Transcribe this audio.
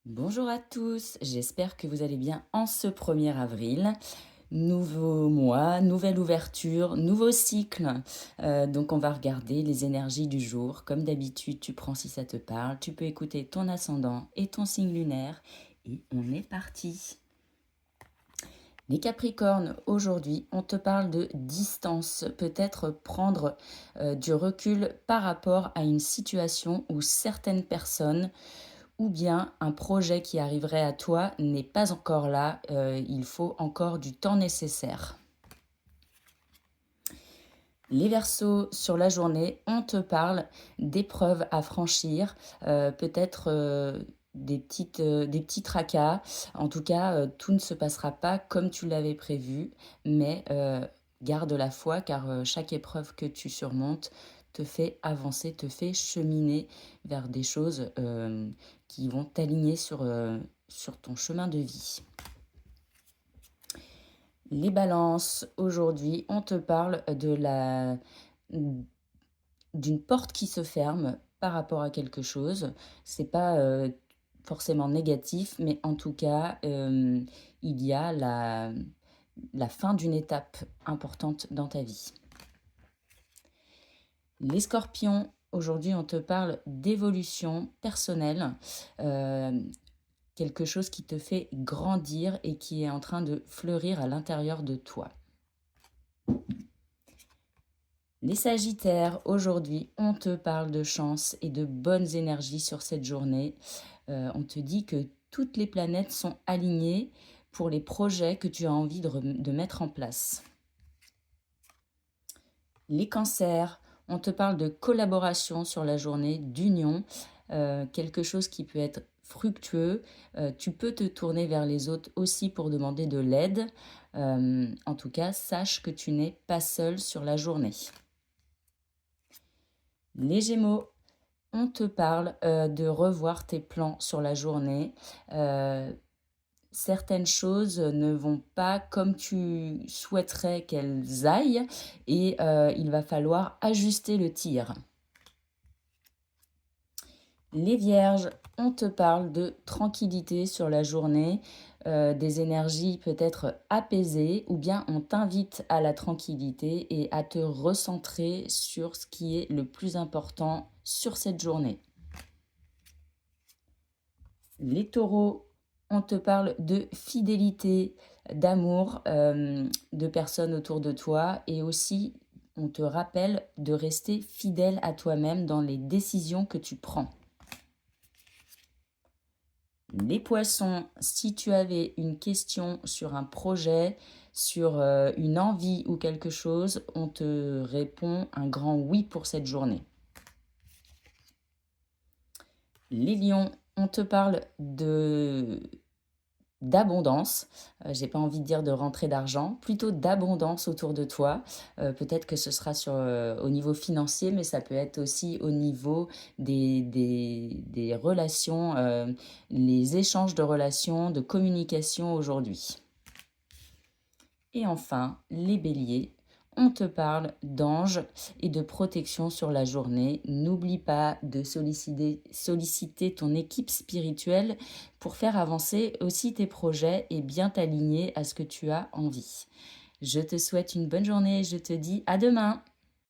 Bonjour à tous, j'espère que vous allez bien en ce 1er avril. Nouveau mois, nouvelle ouverture, nouveau cycle. Donc on va regarder les énergies du jour. Comme d'habitude, tu prends si ça te parle. Tu peux écouter ton ascendant et ton signe lunaire. Et on est parti. Les Capricornes, aujourd'hui, on te parle de distance, peut-être prendre du recul par rapport à une situation où certaines personnes ou bien un projet qui arriverait à toi n'est pas encore là, il faut encore du temps nécessaire. Les Verseaux, sur la journée, on te parle d'épreuves à franchir, peut-être des petits tracas. En tout cas, tout ne se passera pas comme tu l'avais prévu, mais garde la foi car chaque épreuve que tu surmontes te fait avancer, te fait cheminer vers des choses qui vont t'aligner sur ton chemin de vie. Les balances, aujourd'hui, on te parle d'une porte qui se ferme par rapport à quelque chose. C'est pas forcément négatif, mais en tout cas, il y a la fin d'une étape importante dans ta vie. Les scorpions, aujourd'hui, on te parle d'évolution personnelle. Quelque chose qui te fait grandir et qui est en train de fleurir à l'intérieur de toi. Les Sagittaires, aujourd'hui, on te parle de chance et de bonnes énergies sur cette journée. On te dit que toutes les planètes sont alignées pour les projets que tu as envie de mettre en place. Les Cancers, on te parle de collaboration sur la journée, d'union, quelque chose qui peut être fructueux. Tu peux te tourner vers les autres aussi pour demander de l'aide. En tout cas, sache que tu n'es pas seul sur la journée. Les Gémeaux, on te parle de revoir tes plans sur la journée. Certaines choses ne vont pas comme tu souhaiterais qu'elles aillent et il va falloir ajuster le tir. Les Vierges, on te parle de tranquillité sur la journée, des énergies peut-être apaisées, ou bien on t'invite à la tranquillité et à te recentrer sur ce qui est le plus important sur cette journée. Les Taureaux, on te parle de fidélité, d'amour, de personnes autour de toi et aussi on te rappelle de rester fidèle à toi-même dans les décisions que tu prends. Les Poissons, si tu avais une question sur un projet, sur une envie ou quelque chose, on te répond un grand oui pour cette journée. Les Lions, on te parle d'abondance. J'ai pas envie de dire de rentrée d'argent, plutôt d'abondance autour de toi. Peut-être que ce sera au niveau financier, mais ça peut être aussi au niveau des relations, les échanges de relations, de communication aujourd'hui. Et enfin, les béliers, on te parle d'anges et de protection sur la journée. N'oublie pas de solliciter ton équipe spirituelle pour faire avancer aussi tes projets et bien t'aligner à ce que tu as envie. Je te souhaite une bonne journée et je te dis à demain.